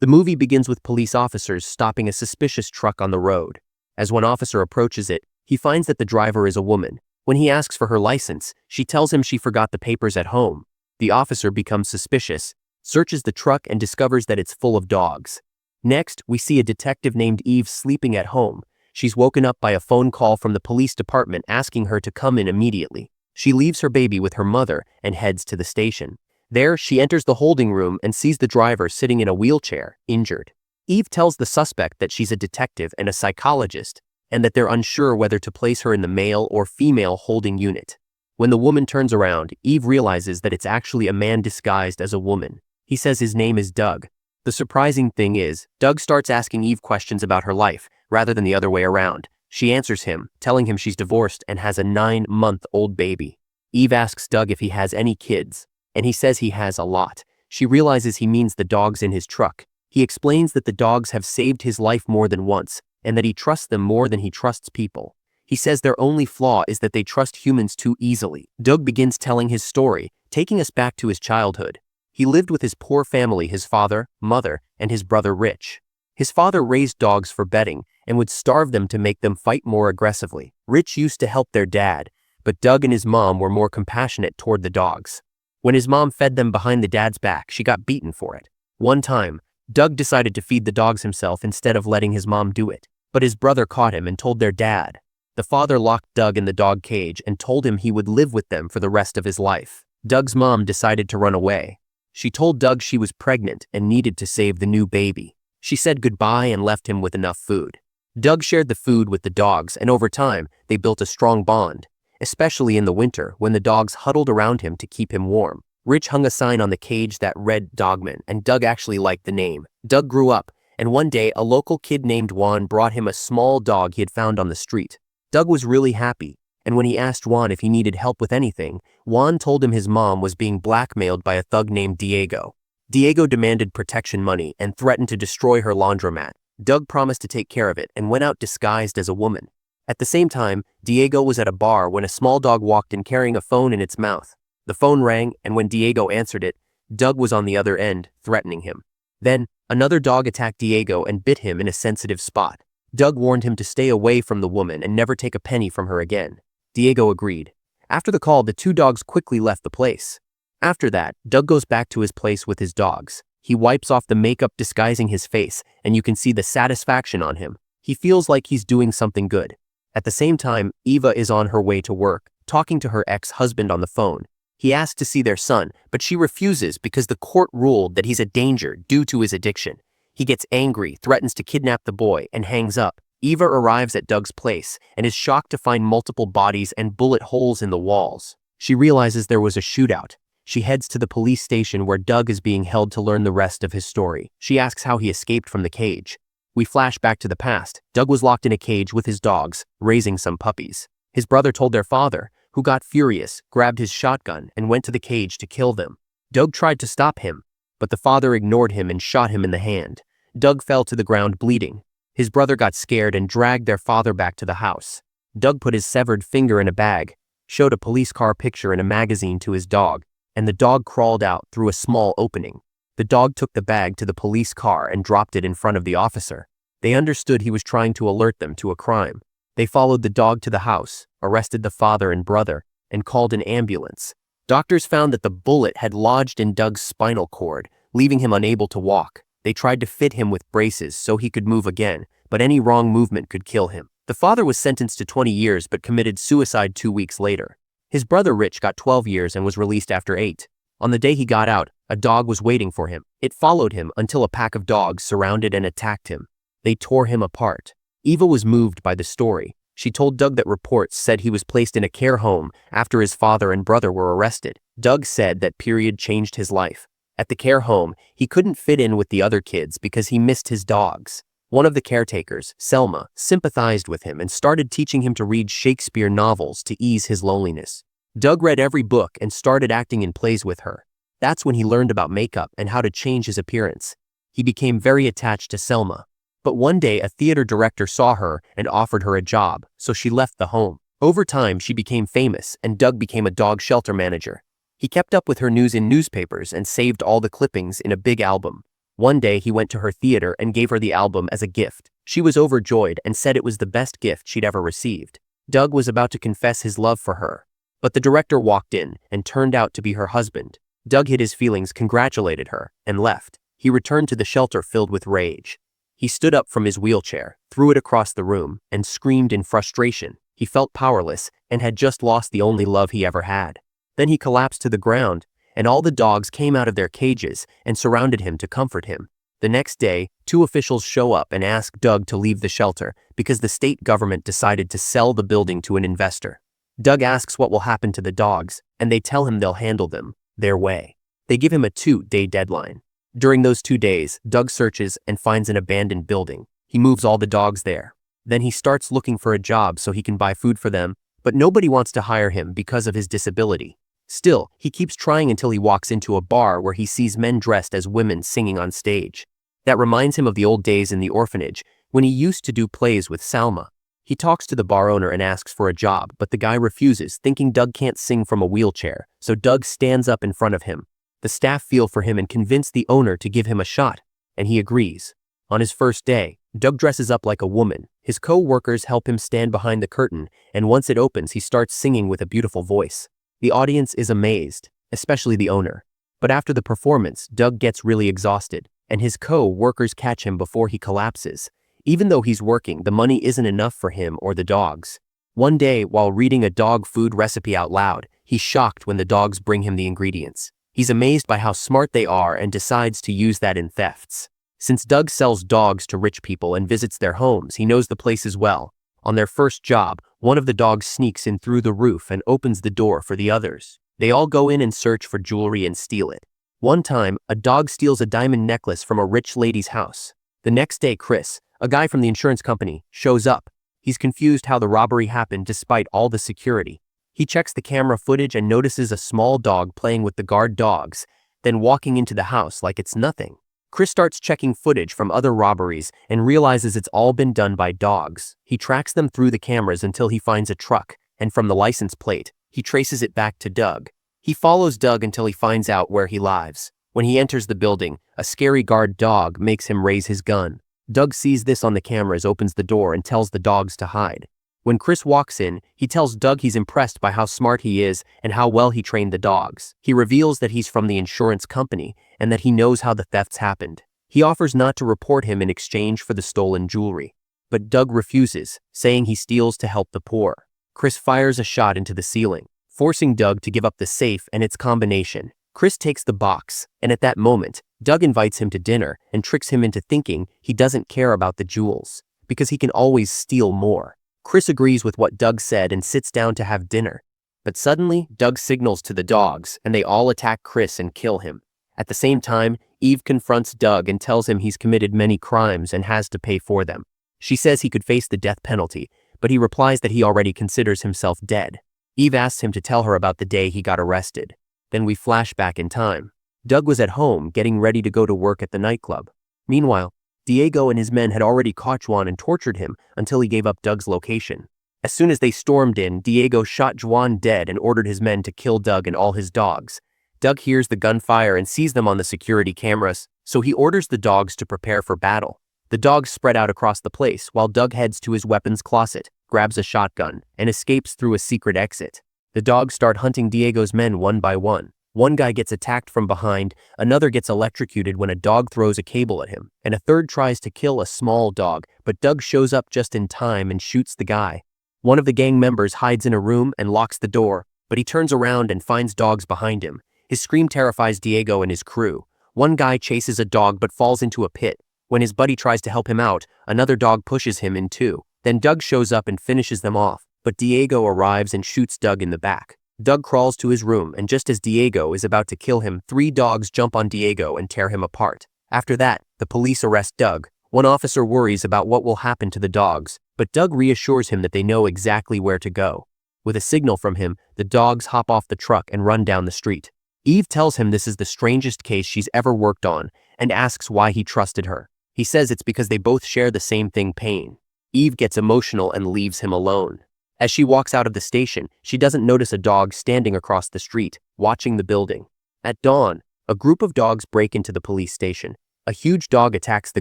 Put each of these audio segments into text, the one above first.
The movie begins with police officers stopping a suspicious truck on the road. As one officer approaches it, he finds that the driver is a woman. When he asks for her license, she tells him she forgot the papers at home. The officer becomes suspicious, searches the truck and discovers that it's full of dogs. Next, we see a detective named Eve sleeping at home. She's woken up by a phone call from the police department asking her to come in immediately. She leaves her baby with her mother and heads to the station. There, she enters the holding room and sees the driver sitting in a wheelchair, injured. Eve tells the suspect that she's a detective and a psychologist, and that they're unsure whether to place her in the male or female holding unit. When the woman turns around, Eve realizes that it's actually a man disguised as a woman. He says his name is Doug. The surprising thing is, Doug starts asking Eve questions about her life, rather than the other way around. She answers him, telling him she's divorced and has a 9-month-old baby. Eve asks Doug if he has any kids, and he says he has a lot. She realizes he means the dogs in his truck. He explains that the dogs have saved his life more than once, and that he trusts them more than he trusts people. He says their only flaw is that they trust humans too easily. Doug begins telling his story, taking us back to his childhood. He lived with his poor family, his father, mother, and his brother Rich. His father raised dogs for betting and would starve them to make them fight more aggressively. Rich used to help their dad, but Doug and his mom were more compassionate toward the dogs. When his mom fed them behind the dad's back, she got beaten for it. One time, Doug decided to feed the dogs himself instead of letting his mom do it, but his brother caught him and told their dad. The father locked Doug in the dog cage and told him he would live with them for the rest of his life. Doug's mom decided to run away. She told Doug she was pregnant and needed to save the new baby. She said goodbye and left him with enough food. Doug shared the food with the dogs, and over time, they built a strong bond, especially in the winter when the dogs huddled around him to keep him warm. Rich hung a sign on the cage that read Dogman, and Doug actually liked the name. Doug grew up, and one day a local kid named Juan brought him a small dog he had found on the street. Doug was really happy, and when he asked Juan if he needed help with anything, Juan told him his mom was being blackmailed by a thug named Diego. Diego demanded protection money and threatened to destroy her laundromat. Doug promised to take care of it and went out disguised as a woman. At the same time, Diego was at a bar when a small dog walked in carrying a phone in its mouth. The phone rang, and when Diego answered it, Doug was on the other end, threatening him. Then, another dog attacked Diego and bit him in a sensitive spot. Doug warned him to stay away from the woman and never take a penny from her again. Diego agreed. After the call, the two dogs quickly left the place. After that, Doug goes back to his place with his dogs. He wipes off the makeup disguising his face, and you can see the satisfaction on him. He feels like he's doing something good. At the same time, Eva is on her way to work, talking to her ex-husband on the phone. He asks to see their son, but she refuses because the court ruled that he's a danger due to his addiction. He gets angry, threatens to kidnap the boy, and hangs up. Eva arrives at Doug's place and is shocked to find multiple bodies and bullet holes in the walls. She realizes there was a shootout. She heads to the police station where Doug is being held to learn the rest of his story. She asks how he escaped from the cage. We flash back to the past. Doug was locked in a cage with his dogs, raising some puppies. His brother told their father, who got furious, grabbed his shotgun, and went to the cage to kill them. Doug tried to stop him, but the father ignored him and shot him in the hand. Doug fell to the ground bleeding. His brother got scared and dragged their father back to the house. Doug put his severed finger in a bag, showed a police car picture in a magazine to his dog, and the dog crawled out through a small opening. The dog took the bag to the police car and dropped it in front of the officer. They understood he was trying to alert them to a crime. They followed the dog to the house, arrested the father and brother, and called an ambulance. Doctors found that the bullet had lodged in Doug's spinal cord, leaving him unable to walk. They tried to fit him with braces so he could move again, but any wrong movement could kill him. The father was sentenced to 20 years but committed suicide 2 weeks later. His brother Rich got 12 years and was released after 8. On the day he got out, a dog was waiting for him. It followed him until a pack of dogs surrounded and attacked him. They tore him apart. Eva was moved by the story. She told Doug that reports said he was placed in a care home after his father and brother were arrested. Doug said that period changed his life. At the care home, he couldn't fit in with the other kids because he missed his dogs. One of the caretakers, Selma, sympathized with him and started teaching him to read Shakespeare novels to ease his loneliness. Doug read every book and started acting in plays with her. That's when he learned about makeup and how to change his appearance. He became very attached to Selma. But one day a theater director saw her and offered her a job, so she left the home. Over time, she became famous and Doug became a dog shelter manager. He kept up with her news in newspapers and saved all the clippings in a big album. One day he went to her theater and gave her the album as a gift. She was overjoyed and said it was the best gift she'd ever received. Doug was about to confess his love for her, but the director walked in and turned out to be her husband. Doug hid his feelings, congratulated her, and left. He returned to the shelter filled with rage. He stood up from his wheelchair, threw it across the room, and screamed in frustration. He felt powerless and had just lost the only love he ever had. Then he collapsed to the ground, and all the dogs came out of their cages and surrounded him to comfort him. The next day, 2 officials show up and ask Doug to leave the shelter because the state government decided to sell the building to an investor. Doug asks what will happen to the dogs, and they tell him they'll handle them their way. They give him a 2-day deadline. During those 2 days, Doug searches and finds an abandoned building. He moves all the dogs there. Then he starts looking for a job so he can buy food for them, but nobody wants to hire him because of his disability. Still, he keeps trying until he walks into a bar where he sees men dressed as women singing on stage. That reminds him of the old days in the orphanage, when he used to do plays with Salma. He talks to the bar owner and asks for a job, but the guy refuses, thinking Doug can't sing from a wheelchair, so Doug stands up in front of him. The staff feel for him and convince the owner to give him a shot, and he agrees. On his first day, Doug dresses up like a woman. His co-workers help him stand behind the curtain, and once it opens, he starts singing with a beautiful voice. The audience is amazed, especially the owner. But after the performance, Doug gets really exhausted, and his co-workers catch him before he collapses. Even though he's working, the money isn't enough for him or the dogs. One day, while reading a dog food recipe out loud, he's shocked when the dogs bring him the ingredients. He's amazed by how smart they are and decides to use that in thefts. Since Doug sells dogs to rich people and visits their homes, he knows the places well. On their first job, one of the dogs sneaks in through the roof and opens the door for the others. They all go in and search for jewelry and steal it. One time, a dog steals a diamond necklace from a rich lady's house. The next day, Chris, a guy from the insurance company, shows up. He's confused how the robbery happened despite all the security. He checks the camera footage and notices a small dog playing with the guard dogs, then walking into the house like it's nothing. Chris starts checking footage from other robberies and realizes it's all been done by dogs. He tracks them through the cameras until he finds a truck, and from the license plate, he traces it back to Doug. He follows Doug until he finds out where he lives. When he enters the building, a scary guard dog makes him raise his gun. Doug sees this on the cameras, opens the door, and tells the dogs to hide. When Chris walks in, he tells Doug he's impressed by how smart he is and how well he trained the dogs. He reveals that he's from the insurance company and that he knows how the thefts happened. He offers not to report him in exchange for the stolen jewelry. But Doug refuses, saying he steals to help the poor. Chris fires a shot into the ceiling, forcing Doug to give up the safe and its combination. Chris takes the box, and at that moment, Doug invites him to dinner and tricks him into thinking he doesn't care about the jewels, because he can always steal more. Chris agrees with what Doug said and sits down to have dinner. But suddenly, Doug signals to the dogs, and they all attack Chris and kill him. At the same time, Eve confronts Doug and tells him he's committed many crimes and has to pay for them. She says he could face the death penalty, but he replies that he already considers himself dead. Eve asks him to tell her about the day he got arrested. Then we flash back in time. Doug was at home, getting ready to go to work at the nightclub. Meanwhile, Diego and his men had already caught Juan and tortured him until he gave up Doug's location. As soon as they stormed in, Diego shot Juan dead and ordered his men to kill Doug and all his dogs. Doug hears the gunfire and sees them on the security cameras, so he orders the dogs to prepare for battle. The dogs spread out across the place while Doug heads to his weapons closet, grabs a shotgun, and escapes through a secret exit. The dogs start hunting Diego's men one by one. One guy gets attacked from behind, another gets electrocuted when a dog throws a cable at him, and a third tries to kill a small dog, but Doug shows up just in time and shoots the guy. One of the gang members hides in a room and locks the door, but he turns around and finds dogs behind him. His scream terrifies Diego and his crew. One guy chases a dog but falls into a pit. When his buddy tries to help him out, another dog pushes him in too. Then Doug shows up and finishes them off, but Diego arrives and shoots Doug in the back. Doug crawls to his room, and just as Diego is about to kill him, 3 dogs jump on Diego and tear him apart. After that, the police arrest Doug. One officer worries about what will happen to the dogs, but Doug reassures him that they know exactly where to go. With a signal from him, the dogs hop off the truck and run down the street. Eve tells him this is the strangest case she's ever worked on and asks why he trusted her. He says it's because they both share the same thing, pain. Eve gets emotional and leaves him alone. As she walks out of the station, she doesn't notice a dog standing across the street, watching the building. At dawn, a group of dogs break into the police station. A huge dog attacks the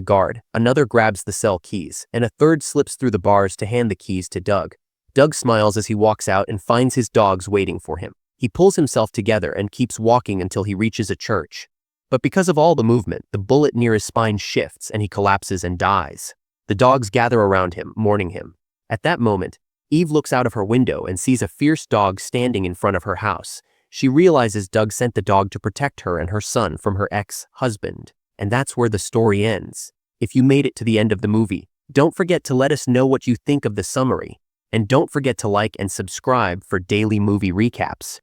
guard, another grabs the cell keys, and a third slips through the bars to hand the keys to Doug. Doug smiles as he walks out and finds his dogs waiting for him. He pulls himself together and keeps walking until he reaches a church. But because of all the movement, the bullet near his spine shifts and he collapses and dies. The dogs gather around him, mourning him. At that moment, Eve looks out of her window and sees a fierce dog standing in front of her house. She realizes Doug sent the dog to protect her and her son from her ex-husband. And that's where the story ends. If you made it to the end of the movie, don't forget to let us know what you think of the summary. And don't forget to like and subscribe for daily movie recaps.